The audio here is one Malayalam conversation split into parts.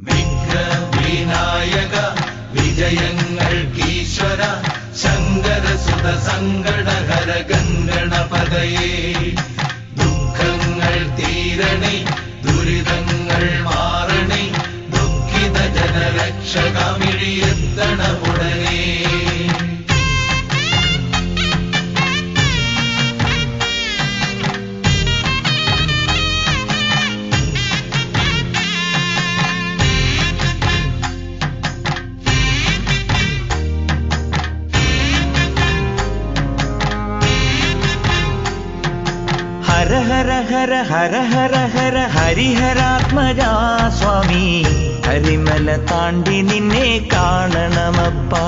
വിഘ്നവിനായക വിജയങ്ങൾക്കീശ്വര ശങ്കരസുത സങ്കടഹര ഗംഗണപതയേ ദുഃഖങ്ങൾ തീരണേ ദുരിതങ്ങൾ മാറണേ ദുഃഖിത ജനരക്ഷകമിഴിയെത്തണ ഉടനേ. ഹര ഹര ഹര ഹര ഹര ഹര ഹരിഹരാത്മജാ സ്വാമി ഹരിമല താണ്ടി നിന്നെ കാണണമപ്പാ.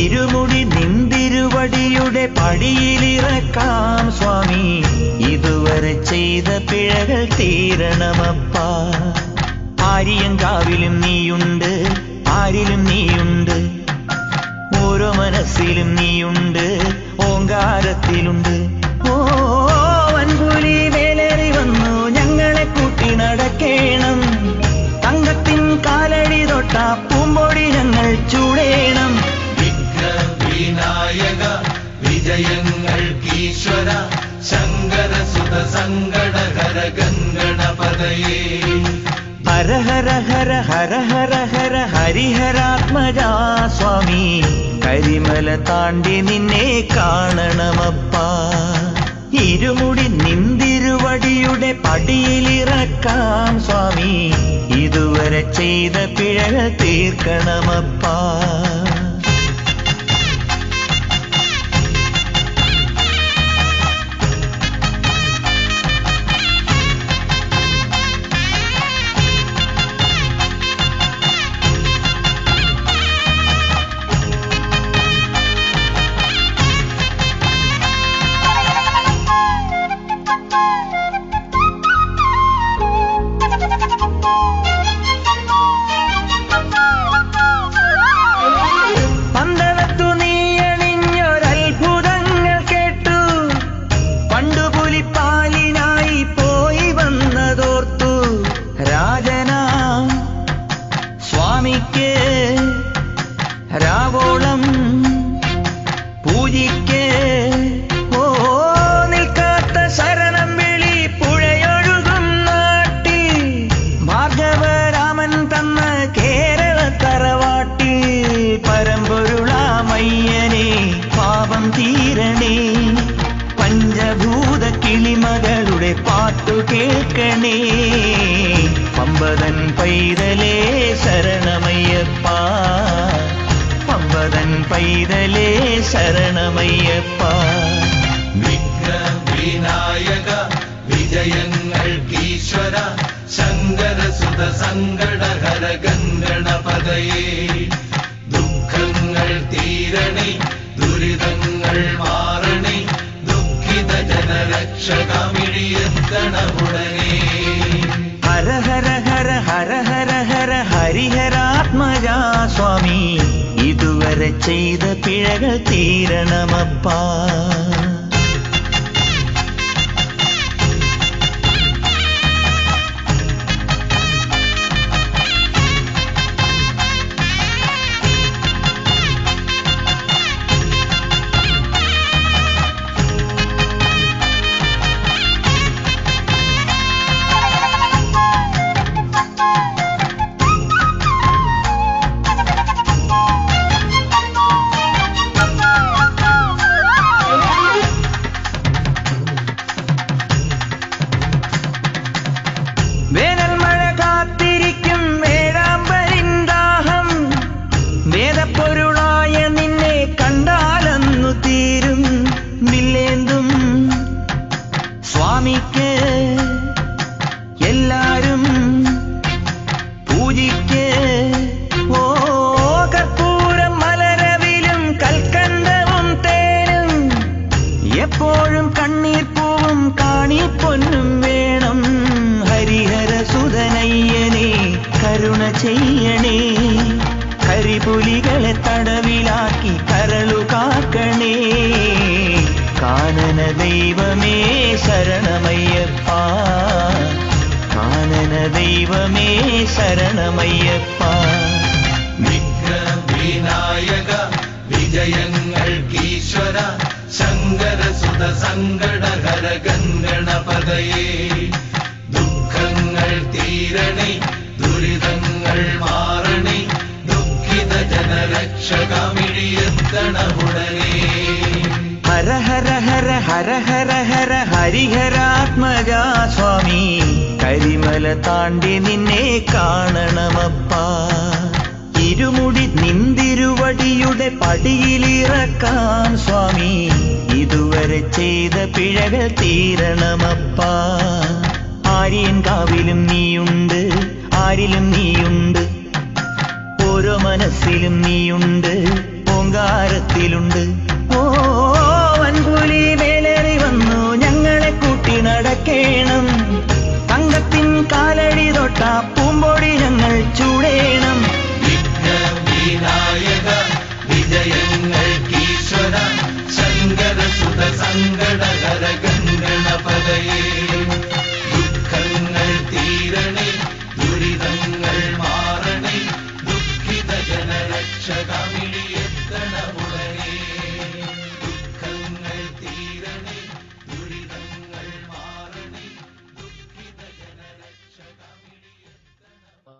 ഇരുമുടി നിന്തിരുവടിയുടെ പടിയിലിറക്കാം സ്വാമി ഇതുവരെ ചെയ്ത പിഴകൾ തീരണമപ്പാ. ആര്യങ്കാവിലും നീയുണ്ട് ആരിലും നീയുണ്ട് ഓരോ മനസ്സിലും നീയുണ്ട് ഓങ്കാരത്തിലുണ്ട്. വൻപുലി വേലേറി വന്നു ഞങ്ങളെ കൂട്ടി നടക്കേണം തങ്കത്തിൻ കാലടി തൊട്ട പൂമ്പൊടി ഞങ്ങൾ ചൂടേണം. വിഘ്നവിനായക വിജയങ്ങൾക്കീശ്വര ശങ്കരസുത സങ്കടഹര ഗംഗണപതയേ ഹര ഹര ഹര ഹര ഹര ഹര ഹരിഹരാത്മജാ സ്വാമി കരിമല താണ്ടി നിന്നെ കാണണമപ്പാ. ഇരുമുടി നിന്തിരുവടിയുടെ പടിയിലിറക്കാം സ്വാമി ഇതുവരെ ചെയ്ത പിഴകൾ തീർക്കണമപ്പാ. രാവോളം പൂജിക്ക് നിൽക്കാത്ത ശരണം വിളി പുഴയൊഴുകും നാട്ടിൽ ഭാർഗവരാമൻ തന്ന കേരള തറവാട്ടിൽ പരമ്പൊരുളാമയ്യനെ പാപം തീരണേ പഞ്ചഭൂത കിളിമകളുടെ പാട്ടു കേൾക്കണേ. പമ്പതൻ പൈതലേ ശരണമയ്യപ്പാ പമ്പതൻ പൈതലേ ശരണമയ്യപ്പാ. വിഘ്നവിനായക വിജയങ്ങൾക്കീശ്വര ശങ്കരസുത സങ്കടഹര ഗംഗണപതയേ ദുഃഖങ്ങൾ തീരണേ ദുരിതങ്ങൾ മാറണേ ദുഃഖിത ജനരക്ഷകമിഴിയെത്തണ ഉടനേ. ഹര ഹര ഹര ഹര ഹര ഹര ഹരിഹരാത്മജാ സ്വാമി ഇതുവരെ ചെയ്ത പിഴകൾ തീരണമപ്പാ. വേനൽമഴ കാത്തിരിക്കും വേഴാമ്പലിൻദാഹം വേദപ്പൊരുളായ നിന്നെ കണ്ടാലന്നു തീരും വില്ലേന്തും സ്വാമിക്ക് എല്ലാരും പൂജിക്ക് കർപ്പൂരം മലരവിലും കൽക്കണ്ടവും തേനും എപ്പോഴും കണ്ണീർ പൂവും കാണിപ്പൊന്നും വേണം. ഹരിഹരസുതനയ്യനെ കരുണ ചെയ്യണേ കരിപുലികളെ തടവിലാക്കി കരളു കാക്കണേ. കാനന ദൈവമേ ശരണമയ്യപ്പാ കാനന ദൈവമേ ശരണമയ്യപ്പ. വിഘ്നവിനായക വിജയങ്ങൾക്കീശ്വര ശങ്കരസുത സങ്കടഹര ഗംഗണപതയേ ദുഃഖങ്ങൾ തീരണേ ദുരിതങ്ങൾ മാറണേ ദുഃഖിത ജനരക്ഷകമിഴിയെത്തണമുടനേ. ഹര ഹര ഹര ഹര ഹര ഹര ഹരിഹരാത്മജാ സ്വാമി കരിമല താണ്ടി നിന്നെ കാണണമപ്പ. ഇരുമുടി നിന്തിരുവടിയുടെ പടിയിലിറക്കാൻ സ്വാമി ഇതുവരെ ചെയ്ത പിഴകൾ തീരണമപ്പ. ആര്യൻകാവിലും നീയുണ്ട്, ആരിലും നീയുണ്ട്, ഓരോ മനസ്സിലും നീയുണ്ട്, ഓങ്കാരത്തിലുണ്ട്. ഓ വൻപുലി മേലേറി വന്നു ഞങ്ങളെ കൂട്ടി നടക്കേണം. തങ്കത്തിൻ കാലടി തൊട്ട പൂമ്പൊടി ഞങ്ങൾ ചൂടേണം. വിഘ്നവിനായക വിജയങ്ങൾ